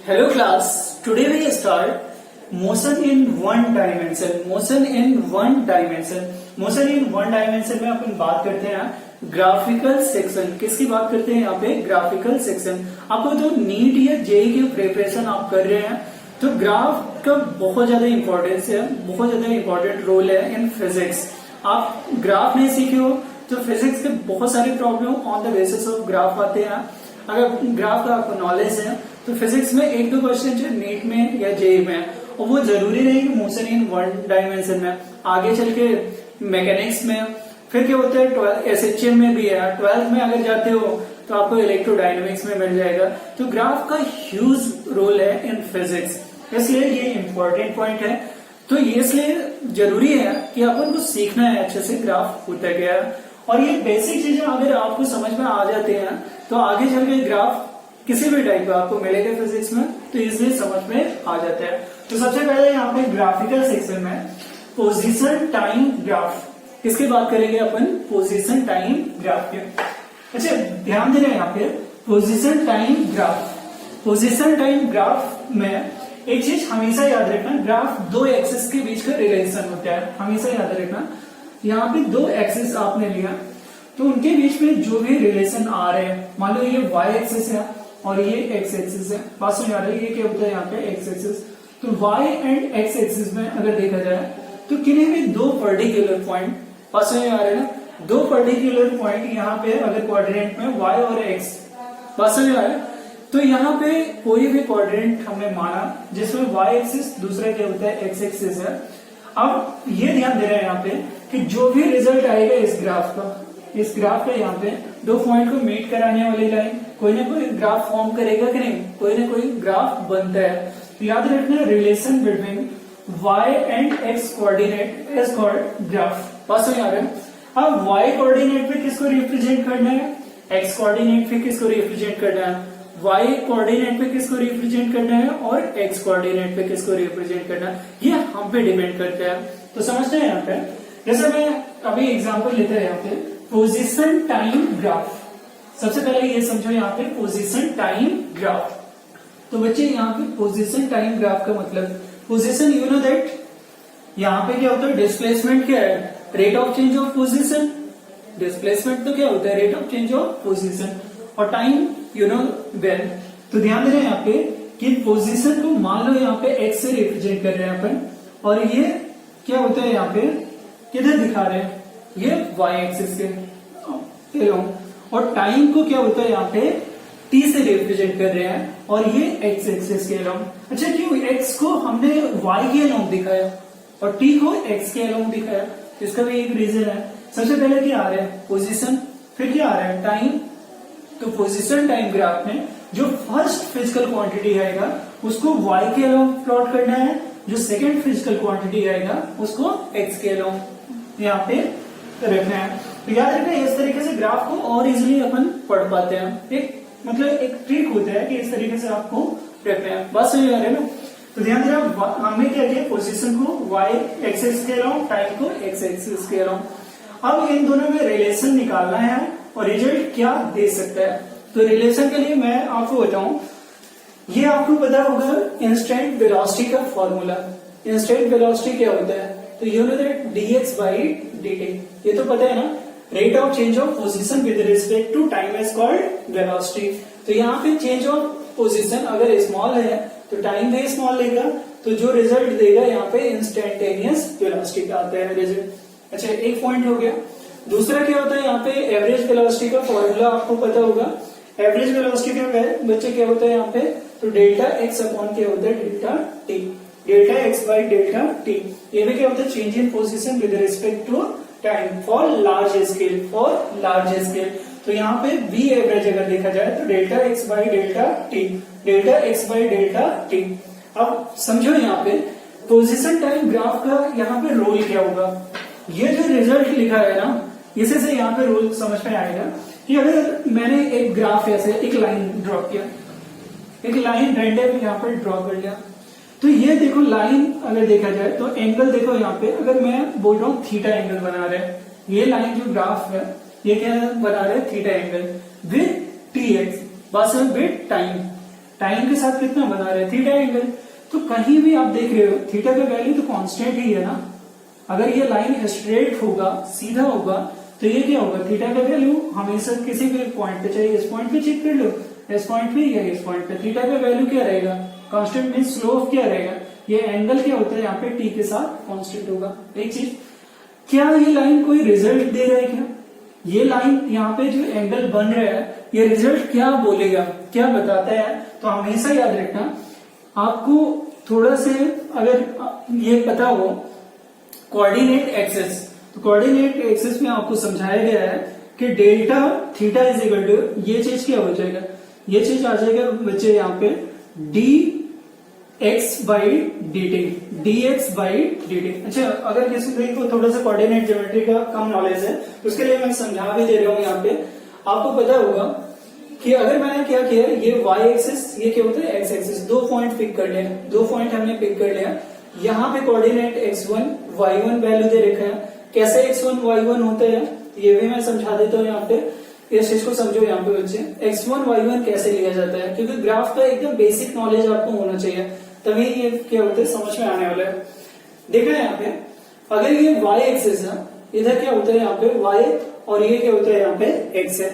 Hello class, today we start motion in one dimension. Motion in one dimension. Motion in one dimension में अपन बात करते हैं graphical section. किसकी बात करते हैं यहाँ पे? Graphical section. आपको तो नीट या जेई की प्रिपरेशन आप कर रहे हैं तो ग्राफ का बहुत ज्यादा इंपॉर्टेंस है, बहुत ज्यादा इंपॉर्टेंट रोल है इन फिजिक्स. आप ग्राफ नहीं सीखे हो तो फिजिक्स के बहुत सारे problem on the basis of graph आते हैं. अगर ग्राफ का आपको नॉलेज है तो फिजिक्स में एक दो क्वेश्चन जो नीट में या जेई में है और वो जरूरी नहीं कि मोशन इन वन डायमेंशन में, आगे चल के मैकेनिक्स में, फिर क्या होता है एसएचएम में भी है, 12th में अगर जाते हो तो आपको इलेक्ट्रोडायनेमिक्स में मिल जाएगा. तो ग्राफ का ह्यूज रोल है इन फिजिक्स, इसलिए ये इंपॉर्टेंट पॉइंट है. तो ये इसलिए जरूरी है कि अपन को सीखना है अच्छे से ग्राफ होता क्या है. और ये बेसिक चीजें अगर आपको समझ में आ जाते हैं तो आगे चल के ग्राफ किसी भी टाइप का आपको मिलेगा फिजिक्स में तो इसलिए समझ में आ जाता है. तो सबसे पहले यहाँ पे ग्राफिकल सेक्शन में पोजीशन टाइम ग्राफ, किसकी बात करेंगे अपन? पोजीशन टाइम ग्राफ के. अच्छा ध्यान देना यहाँ पे position time graph. Position time graph में एक चीज हमेशा याद रखना, ग्राफ दो एक्सिस के बीच का रिलेशन होता है, हमेशा याद रखना. यहाँ पे दो एक्सिस आपने लिया तो उनके बीच में जो भी रिलेशन आ रहे हैं, मान लो ये वाई एक्सिस है और ये एक्स एक्सिस है, पास में आ रहा है, ये क्या होता है यहाँ पे एक्स एक्सिस. तो वाई एंड एक्स एक्सिस में अगर देखा जाए तो किन्हीं भी दो पर्टिकुलर पॉइंट पास में आ रहे हैं ना, दो पर्टिकुलर पॉइंट यहाँ पे अगर क्वाड्रेंट में वाई और एक्स पास में आ रहा है तो यहाँ पे कोई भी क्वाड्रेंट हमने माना जिसमें वाई एक्सिस, दूसरा क्या होता है एक्स एक्सिस है. अब ये ध्यान दे रहे हैं यहाँ पे कि जो भी रिजल्ट आएगा इस ग्राफ का यहाँ पे दो पॉइंट को मीट कराने वाली लाइन कोई ना कोई ग्राफ फॉर्म करेगा कि नहीं, कोई ना कोई ग्राफ बनता है. तो याद रखना relation between y and x coordinate is called graph. पास में आ रहा है. अब y कोऑर्डिनेट पे किसको रिप्रेजेंट करना है, x कोऑर्डिनेट पे किसको रिप्रेजेंट करना है, y कोऑर्डिनेट पे किसको रिप्रेजेंट करना है और x कोऑर्डिनेट पे किसको रिप्रेजेंट करना है, ये हम पे डिपेंड करता है. तो समझते हैं यहाँ पे, जैसे मैं अभी एग्जांपल लेते हैं यहाँ पे पोजीशन टाइम ग्राफ. सबसे पहले ये समझो यहाँ पे पोजीशन टाइम ग्राफ. तो बच्चे यहाँ पे पोजीशन टाइम ग्राफ का मतलब पोजीशन, यू नो दैट यहाँ पे क्या होता है, डिस्प्लेसमेंट क्या है, rate of change of position. Displacement तो क्या होता है, rate of change of position. और टाइम यू नो वेन. तो ध्यान देना यहाँ पे कि पोजीशन को मान लो यहाँ पे एक्स से रिप्रेजेंट कर रहे हैं अपन, और ये क्या होता है यहाँ पे किधर दिखा रहे हैं, ये वाई एक्सिस के और टाइम को क्या होता है यहाँ पे टी से रिप्रेजेंट कर रहे हैं और ये एक्स एक्सिस के अलोंग. अच्छा क्यों एक्स को हमने वाई के अलोंग दिखाया और टी को एक्स के अलोंग दिखाया, इसका भी एक रीजन है. सबसे पहले क्या आ रहा है पोजीशन, फिर क्या आ रहा है टाइम. तो पोजीशन टाइम ग्राफ में जो फर्स्ट फिजिकल क्वांटिटी आएगा उसको वाई के अलोंग प्लॉट करना है, जो सेकेंड फिजिकल क्वांटिटी आएगा उसको एक्स के अलोंग यहाँ पे रखना है. तो याद रखना इस तरीके से ग्राफ को और इजीली अपन पढ़ पाते हैं. एक मतलब एक ट्रिक होता है कि इस तरीके से आपको रखना है. बस समझ आ रहा है ना. तो ध्यान देना हमने क्या किया, पोजीशन को वाई एक्सिस के अलोंग, टाइम को एक्स एक्सिस के अलोंग. अब इन दोनों में रिलेशन निकालना है और रिजल्ट क्या दे सकता है. तो रिलेशन के लिए मैं आपको बताऊं, ये आपको पता होगा इंस्टेंट वेलोसिटी का फॉर्मूला. इंस्टेंट वेलोसिटी क्या होता है, तो you know that dx by dt, ये तो पता है ना. Rate of change of position with respect to time is called velocity. तो यहाँ पे चेंज ऑफ पोजीशन अगर स्मॉल है तो टाइम भी स्मॉल लेगा, तो जो रिजल्ट देगा यहाँ पे इंस्टेंटेनियस वेलोसिटी का आता है रिजल्ट. अच्छा एक पॉइंट हो गया. दूसरा क्या होता है यहाँ पे एवरेज वेलोसिटी का फॉर्मूला आपको पता होगा. एवरेज वेलोसिटी का बच्चे क्या होता है यहाँ पे, तो डेल्टा एक्स अपॉन क्या होता है delta t, delta x by delta t. ये भी क्या होता है change in position with respect to time for large scale. तो यहाँ पे v एवरेज अगर देखा जाए तो delta x by delta t, delta x by delta t. अब समझो यहाँ पे पोजीशन टाइम ग्राफ का यहाँ पे रोल क्या होगा. ये जो रिजल्ट लिखा है ना, इसी से यहाँ पे रोल समझ में आएगा कि अगर मैंने एक ग्राफ ऐसे एक लाइन ड्रॉ किया, एक लाइन रैंडम यहाँ पर ड्रॉ कर लिया, तो ये देखो लाइन अगर देखा जाए तो एंगल देखो यहाँ पे अगर मैं बोल रहा हूँ थीटा एंगल बना रहे हैं, ये लाइन जो ग्राफ है ये क्या बना रहे हैं theta angle with T x, बस विद टाइम. टाइम के साथ कितना बना रहे हैं, थीटा एंगल। तो कहीं भी आप देख रहे हो थीटा का वैल्यू तो कांस्टेंट ही है ना। अगर ये लाइन स्ट्रेट होगा, सीधा होगा, तो ये क्या होगा, थीटा का वैल्यू हमेशा किसी भी पॉइंट पे, चाहे इस पॉइंट पे चेक कर लो, इस पॉइंट पे या इस पॉइंट पे, थीटा का वैल्यू क्या रहेगा, कांस्टेंट मीन स्लोप क्या रहेगा, ये एंगल क्या होता है यहाँ पे टी के साथ कांस्टेंट होगा। एक चीज, क्या ये लाइन कोई रिजल्ट दे रहा है क्या, ये लाइन यहाँ पे जो एंगल बन रहा है ये रिजल्ट क्या बोलेगा, क्या बताता है। तो हमेशा याद रखना, आपको थोड़ा से अगर ये पता हो कोऑर्डिनेट एक्सिस, तो कोऑर्डिनेट एक्सिस में आपको समझाया गया है कि delta theta is equal to, ये चीज क्या हो जाएगा, ये चीज आ जाएगा बच्चे यहाँ पे D x by D T, D x by D T. अच्छा, अगर किसी को थोड़ा सा कोऑर्डिनेट ज्योमेट्री का कम नॉलेज है तो उसके लिए मैं समझा भी दे रहा हूँ। यहाँ पे आपको पता होगा कि अगर मैंने क्या किया, ये वाई एक्सिस, ये क्या होता है एक्स एक्सिस, दो पॉइंट पिक कर लिया, दो पॉइंट हमने पिक कर लिया। यहाँ पे कोऑर्डिनेट x1 y1 वैल्यू दे रखा है। कैसे x1 y1 होता है ये भी मैं समझा देता हूँ। यहाँ पे इस चीज को समझो यहाँ पे बच्चे, x1 y1 कैसे लिया जाता है, क्योंकि ग्राफ का एकदम बेसिक नॉलेज आपको होना चाहिए, तभी ये क्या होता है समझ में आने वाला है। देखा है यहाँ पे, अगर ये y एक्सिस है, इधर क्या होता है यहाँ पे y, और ये क्या होता है यहाँ पे x है।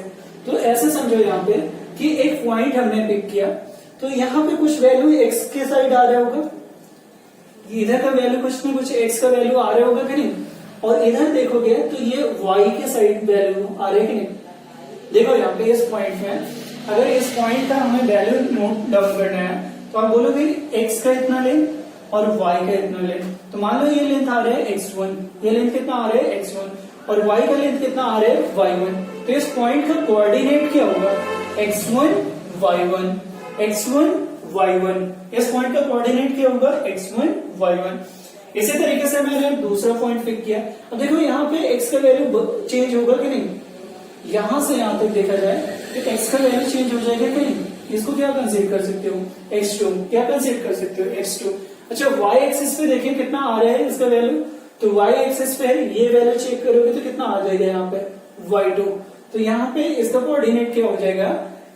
तो ऐसे समझो यहाँ पे कि एक पॉइंट हमने पिक किया, तो यहाँ पे कुछ वैल्यू x के साइड आ रहा होगा, इधर का वैल्यू कुछ न कुछ x का वैल्यू आ रहा होगा कि नहीं, और इधर देखोगे तो ये y के साइड वैल्यू आ रहे कि नहीं। देखो यहाँ पे इस पॉइंट में, अगर इस पॉइंट का हमें वैल्यू नोट डाउन करना है तो आप बोलोगे x का इतना लेंथ और y का इतना लेंथ। तो मान लो ये लेंथ आ रहा है x1, ये लेंथ कितना आ रहा है x1, और y का लेंथ कितना आ रहा है y1। तो इस पॉइंट का कोऑर्डिनेट क्या होगा, x1 y1, x1 y1। इस पॉइंट का कोऑर्डिनेट क्या होगा, x1 y1। इसी तरीके से मैंने दूसरा पॉइंट पिक किया। अब देखो यहाँ पे x का वैल्यू चेंज होगा कि नहीं, यहां से यहां तक देखा जाए तो x का वैल्यू चेंज हो जाएगा कि नहीं। इसको क्या कंसीडर कर सकते हो, x2, क्या कंसीडर कर सकते हो x2। अच्छा, y एक्सिस पे देखिए कितना आ रहा है इसका वैल्यू, तो y एक्सिस पे ये वैल्यू चेक करोगे तो कितना आ जाएगा यहाँ पे y2। तो यहाँ पे इसका कोऑर्डिनेट क्या हो जाएगा,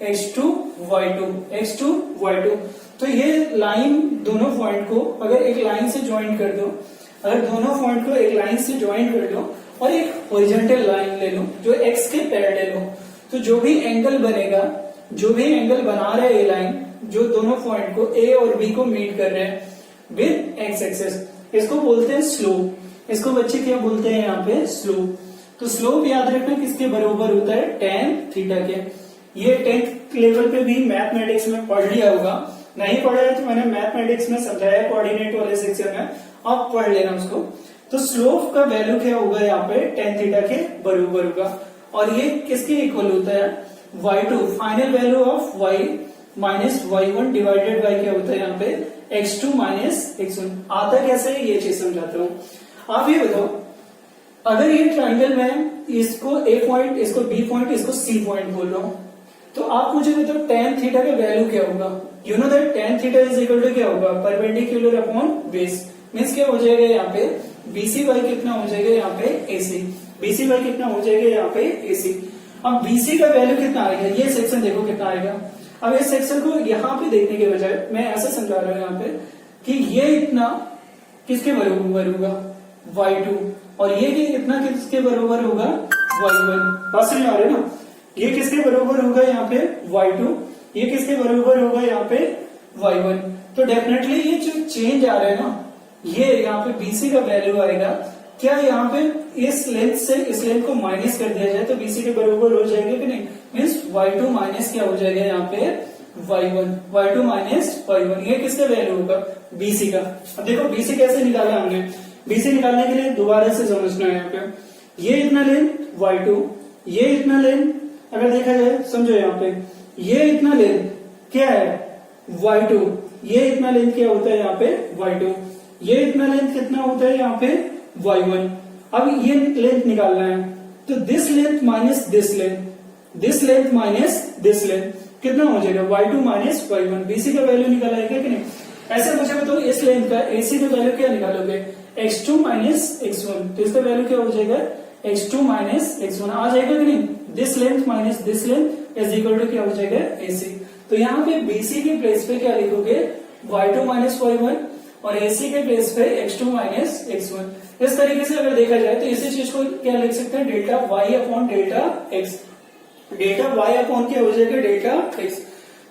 x2 y2, x2 y2। तो ये लाइन दोनों पॉइंट को अगर एक लाइन से ज्वाइन कर दो, अगर दोनों पॉइंट को एक लाइन से ज्वाइन कर दो और एक हॉरिजॉन्टल लाइन ले लो जो x के पैरेलल हो, तो जो भी एंगल बनेगा, जो भी एंगल बना रहा है ये लाइन, जो दोनों पॉइंट को a और b को मीट कर रहे हैं विद x एक्सिस, इसको बोलते हैं स्लोप। इसको बच्चे क्या बोलते हैं यहाँ पे, स्लोप। तो स्लोप याद रखना किसके बराबर होता है, tan थीटा के। ये 10th लेवल पे भी मैथमेटिक्स में पढ़ लिया होगा, नहीं पढ़ा है तो मैंने मैथमेटिक्स में समझाया कोऑर्डिनेट वाले सेक्शन में, आप पढ़ लेना उसको। तो स्लोप का वैल्यू क्या होगा यहाँ पे, tan थीटा के बराबर होगा, और ये किसके इक्वल होता है, y2, final value of y minus y1 divided by क्या होता है यहाँ पे x2 माइनस x1। आता कैसे है ये चीज समझाता हूँ। आप ये बताओ, अगर ये ट्राइंगल में इसको a पॉइंट, इसको b पॉइंट, इसको c पॉइंट बोल रहा हूँ, तो आप मुझे बताओ tan थीटा का वैल्यू क्या होगा। You know that tan theta is equal to क्या होगा, परपेंडिकुलर अपॉन बेस। मीन्स क्या हो जाएगा यहाँ पे BC बाई कितना हो जाएगा यहाँ पे AC, BC बाई कितना हो जाएगा यहाँ पे AC। अब BC का वैल्यू कितना आएगा, ये सेक्शन देखो कितना आएगा। अब इस सेक्शन को यहाँ पे देखने के बजाय मैं ऐसा समझा रहा हूँ यहाँ पे कि ये इतना किसके बराबर होगा, y2, और ये इतना किसके बराबर होगा, y1। बात समझ आ रही है ना, ये किसके बराबर होगा यहाँ पे y2, ये किसके बराबर होगा यहाँ पे y1। तो डेफिनेटली ये जो चेंज आ रहा है ना, ये यहाँ पे BC का वैल्यू आएगा। क्या यहाँ पे इस लेंथ से इस लेंथ को माइनस कर दिया जाए तो BC के बराबर हो जाएगा कि नहीं, मीन्स y2 माइनस क्या हो जाएगा यहाँ पे y1, y2 माइनस y1। ये किसका वैल्यू होगा, BC का। अब देखो BC कैसे निकाला हमने, BC निकालने के लिए दोबारा से समझना है यहाँ पे, ये इतना लेंथ y2, ये इतना लेंथ अगर देखा जाए समझो यहाँ पे, ये इतना लेंथ क्या है y2, ये इतना लेंथ क्या होता है यहाँ पे y2, ये इतना लेंथ कितना होता है यहाँ पे y1। अब ये लेंथ निकालना है, तो this length minus this length, this length minus this length कितना हो जाएगा, y2 माइनस y1। BC का वैल्यू निकाला है क्या कि नहीं। ऐसे मुझे बताओ इस लेंथ का AC का वैल्यू क्या निकालोगे, x2 माइनस x1। तो इसका वैल्यू क्या हो जाएगा, x2 माइनस x1 आ जाएगा कि नहीं। This length minus this length is equal to क्या हो जाएगा AC। तो यहाँ पे BC के प्लेस पे क्या लिखोगे, y2 माइनस y1, और AC के प्लेस पे x2 माइनस x1। इस तरीके से अगर देखा जाए तो इसी चीज को क्या लिख सकते हैं, delta y upon delta x, delta y upon क्या हो जाएगा, डेल्टा x।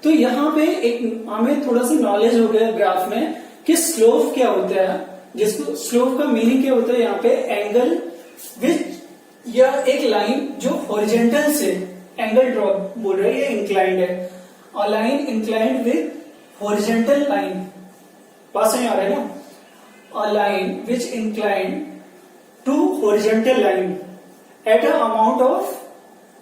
तो यहाँ पे एक हमें थोड़ा सा नॉलेज हो गया ग्राफ में कि स्लोप क्या होता है, जिसको स्लोप का मीनिंग क्या होता है, यहाँ पे एंगल विच या एक लाइन जो हॉरिजॉन्टल से एंगल ड्रॉ बोल रहा है, ये इंक्लाइंड है, और line inclined with horizontal line, पास में आ रहा है ना, a line which inclined to horizontal line at a amount of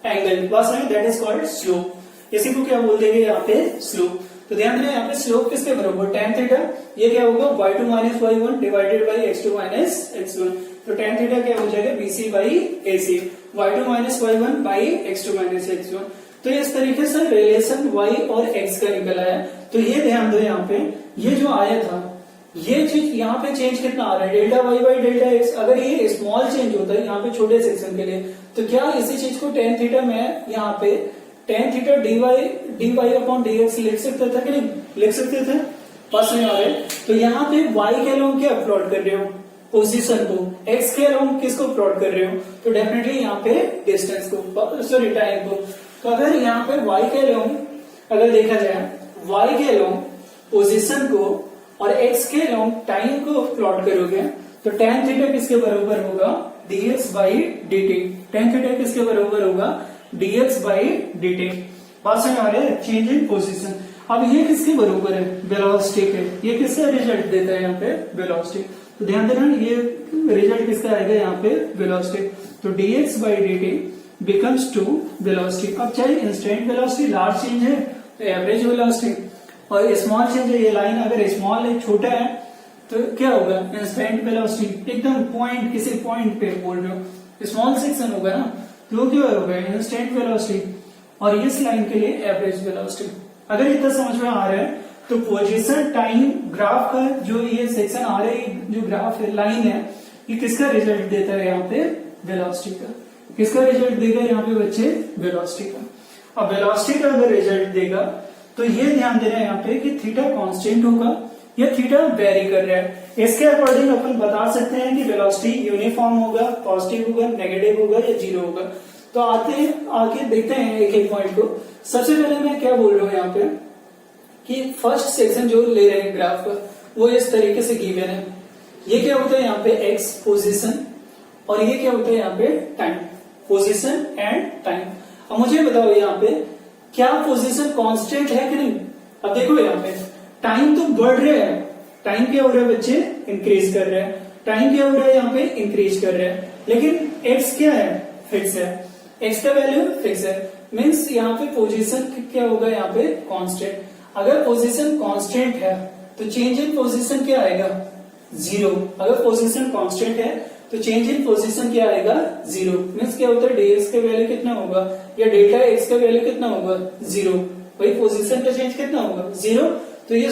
angle, बस है, that is called slope। इसी को क्या बोल देंगे यहाँ पे, स्लोप। तो ध्यान देना यहाँ पे स्लोप किसके बराबर, tan थीटा, ये क्या होगा, y2 minus y1 divided by x2 minus x1। तो tan थीटा क्या हो जाएगा, BC by AC, y2 minus y1 by x2 minus x1। तो इस तरीके से रिलेशन y और x का निकला है। तो ये ध्यान दो यहाँ पे, ये जो आया था, ये चीज यहाँ पे चेंज कितना आ रहा है, delta y by delta x। अगर ये स्मॉल चेंज होता है यहाँ पे छोटे सेक्शन के लिए, तो क्या इसी चीज को tan थीटा में यहाँ पे tan theta dy upon dx लिख सकता था कि नहीं, लिख सकते थे, पास में आ रहे। तो यहाँ पे y के अलोंग क्या प्लॉट कर रहे हो, पोजीशन को, x के अलोंग किसको प्लॉट कर रहे हो, तो डेफिनेटली यहाँ पे डिस्टेंस को, सॉरी टाइम को। तो अगर यहाँ पे y के अलोंग अगर देखा जाए, y के अलोंग पोजीशन को और x के अलोंग टाइम को प्लॉट करोगे, तो tan थीटा किसके बराबर होगा, dx by dt। tan theta किसके बराबर होगा, dx बाई dt। बात समझ आ रहा है, चेंज इन पोजीशन। अब ये किसके बराबर है, वेलोसिटी के, ये किसका रिजल्ट देता है यहाँ पे, वेलोसिटी। तो ध्यान देना ये रिजल्ट किसका आएगा यहाँ पे, वेलोसिटी। तो dx by dt becomes to velocity. अब चाहे इंस्टेंट वेलोसिटी लार्ज चेंज है तो एवरेज वेलोसिटी, और स्मॉल चेंज है, ये लाइन अगर स्मॉल है, छोटा है, तो क्या होगा, इंस्टेंट वेलोसिटी। एकदम पॉइंट, किसी पॉइंट पे बोल रहे हो, स्मॉल सेक्शन होगा ना, तो क्या होगा, इंस्टेंट वेलोसिटी। और इस लाइन के लिए एवरेज वेलोसिटी। अगर इतना समझ में आ रहा है, तो पोजीशन टाइम ग्राफ का जो ये सेक्शन आ रहा है, जो ग्राफ है, लाइन है, ये किसका रिजल्ट देता है यहाँ पे, वेलोसिटी का। किसका रिजल्ट देगा यहाँ पे बच्चे, वेलोसिटी का। अब वेलोसिटी का अगर रिजल्ट देगा, तो ये ध्यान देना है यहाँ पे कि थीटा कांस्टेंट होगा या थीटा वेरी कर रहा है। इसके अकॉर्डिंग अपन बता सकते हैं कि वेलोसिटी यूनिफॉर्म होगा, पॉजिटिव होगा, नेगेटिव होगा या जीरो होगा। तो आगे देखते हैं एक एक पॉइंट को। सबसे पहले मैं क्या बोल रहा हूँ यहाँ पे कि फर्स्ट सेक्शन जो ले रहे हैं ग्राफ का, वो इस तरीके से गिवन है। ये क्या होता है यहाँ पे, एक्स पोजिशन, और ये क्या होता है यहाँ पे, टाइम, पोजिशन एंड टाइम। अब मुझे बताओ यहाँ पे क्या पोजीशन कांस्टेंट है कि नहीं। अब देखो यहाँ पे टाइम तो बढ़ रहा है, टाइम क्या हो रहा है बच्चे, इंक्रीज कर रहा है, टाइम क्या हो रहा है यहाँ पे, इंक्रीज कर रहा है, लेकिन एक्स क्या है, फिक्स है, एक्स का वैल्यू फिक्स है, मीन्स यहाँ पे पोजीशन क्या होगा, यहाँ पे कांस्टेंट। अगर पोजीशन कांस्टेंट है तो चेंज इन पोजीशन क्या आएगा, जीरो। अगर पोजीशन कांस्टेंट है तो चेंज इन पोजीशन क्या आएगा, जीरो। मीन्स क्या होता है, dx का वैल्यू कितना होगा, या डेल्टा x का वैल्यू कितना होगा, जीरो। वही पोजीशन का चेंज कितना होगा, जीरो। तो ये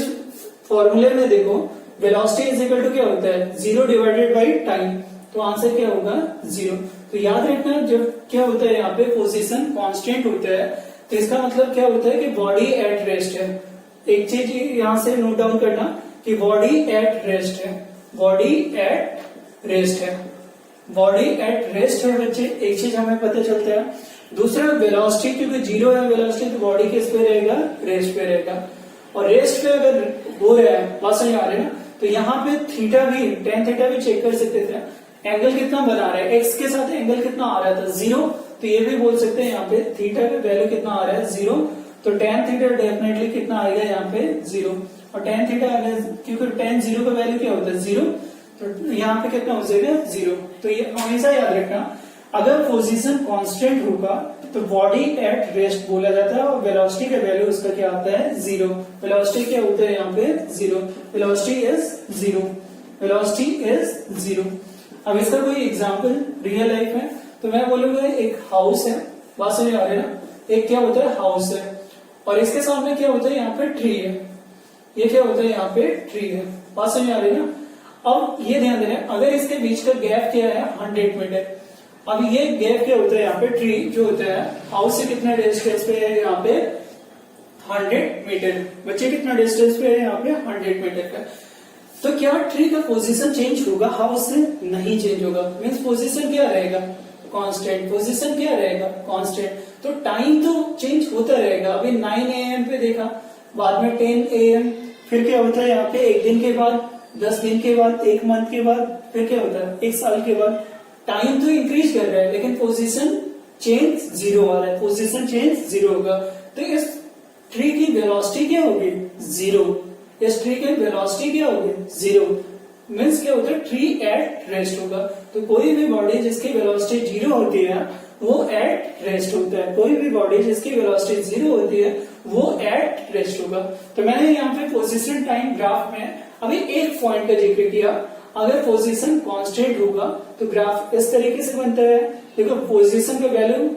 फॉर्मूले में देखो, वेलोसिटी इज इक्वल टू क्या होता है, जीरो डिवाइडेड बाई टाइम। तो आंसर क्या होगा, जीरो। तो याद रखना, जब क्या होता है यहाँ पे पोजीशन कांस्टेंट होता है, तो इसका मतलब क्या होता है कि बॉडी एट रेस्ट है। एक चीज यहाँ से नोट डाउन करना कि बॉडी एट रेस्ट है, बॉडी एट रेस्ट है, बॉडी एट रेस्ट है बच्चे। एक चीज हमें पता चलता है। दूसरा वेलोसिटी, क्योंकि जीरो है वेलोसिटी, तो बॉडी किस पे रहेगा, रेस्ट पे रहेगा। और रेस्ट पे अगर हो रहा है, बात समझ आ रही है ना, तो यहाँ पे थीटा भी, टेन थीटा भी चेक कर सकते थे। एंगल कितना बना रहा है, एक्स के साथ एंगल कितना आ रहा था, जीरो। तो ये भी बोल सकते हैं यहाँ पे थीटा का वैल्यू कितना आ रहा है, जीरो। तो टेन थीटा डेफिनेटली कितना आएगा यहाँ पे, जीरो। और टेन थीटा अगर, क्योंकि टेन जीरो का वैल्यू क्या होता है, जीरो, तो यहाँ पे कितना हो जाएगा, जीरो। तो ये हमेशा याद रखना, अगर पोजीशन कांस्टेंट होगा तो बॉडी एट रेस्ट बोला जाता है, और वेलोसिटी का वैल्यू उसका क्या आता है, जीरो। वेलोसिटी क्या होता है यहाँ पे, zero. Velocity is zero, velocity is zero. अब इसका कोई एग्जाम्पल रियल लाइफ में, तो मैं बोलूंगा एक हाउस है, बात समझ आ रही है ना, एक क्या होता है, हाउस है, और इसके सामने क्या होता है, यहाँ पे ट्री है। ये क्या होता है, यहाँ पे ट्री है, बात समझ आ रही है ना। अब ये ध्यान देना, अगर इसके बीच का गैप क्या है, 100 मीटर। अब ये गैप क्या होता है, यहाँ पे ट्री जो होता है, हाउस से कितना डिस्टेंस पे है, यहाँ पे 100 मीटर। बच्चे कितना डिस्टेंस पे है यहाँ पे 100 मीटर का। तो क्या ट्री का पोजीशन चेंज होगा? हाँ, उससे नहीं चेंज होगा। मीन्स पोजीशन क्या रहेगा? कांस्टेंट। पोजीशन क्या रहेगा? कांस्टेंट। तो टाइम तो चेंज होता रहेगा। अभी 9 AM पे देखा, बाद में 10 AM, फिर क्या होता है यहाँ पे 1 दिन के बाद, 10 दिन के बाद, 1 मंथ के बाद, फिर क्या होता है 1 साल के बाद। टाइम तो इंक्रीज कर रहा है लेकिन पोजीशन चेंज जीरो आ रहा है। पोजीशन चेंज जीरो होगा। तो इस ट्री की वेलोसिटी क्या होगी? जीरो। इस ट्री की वेलोसिटी क्या होगी? जीरो। मीन्स क्या होता है? ट्री एट रेस्ट होगा। तो कोई भी बॉडी जिसकी वेलोसिटी जीरो होती है वो एट रेस्ट होता है। कोई भी बॉडी जिसकी वेलोसिटी जीरो होती है वो एट रेस्ट होगा। तो मैंने यहाँ पे पोजीशन टाइम ग्राफ में अभी एक पॉइंट का जिक्र किया। अगर पोजीशन कांस्टेंट होगा तो ग्राफ इस तरीके से बनता है। देखो, पोजीशन का वैल्यू,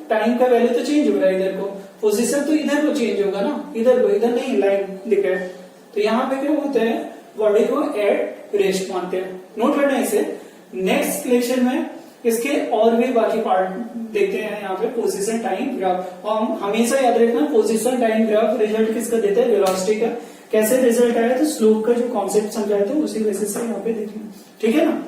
टाइम का वैल्यू तो चेंज हो रहा है इधर को, पोजीशन तो इधर को चेंज होगा ना, इधर को, इधर नहीं लाइन दिख रहा है। तो यहाँ पे क्या होता है? बॉडी को एट रेस्ट मानते हैं। नोट करना इसे। नेक्स्ट लेक्चर में इसके और भी बाकी पार्ट देखते हैं यहाँ पे पोजीशन टाइम ग्राफ। और हमेशा याद रखना, पोजीशन टाइम ग्राफ रिजल्ट किसका देता है? वेलोसिटी का। कैसे रिजल्ट आया? तो स्लोप का जो कॉन्सेप्ट समझाया था उसी बेसिस से यहाँ पे देखना। ठीक है ना।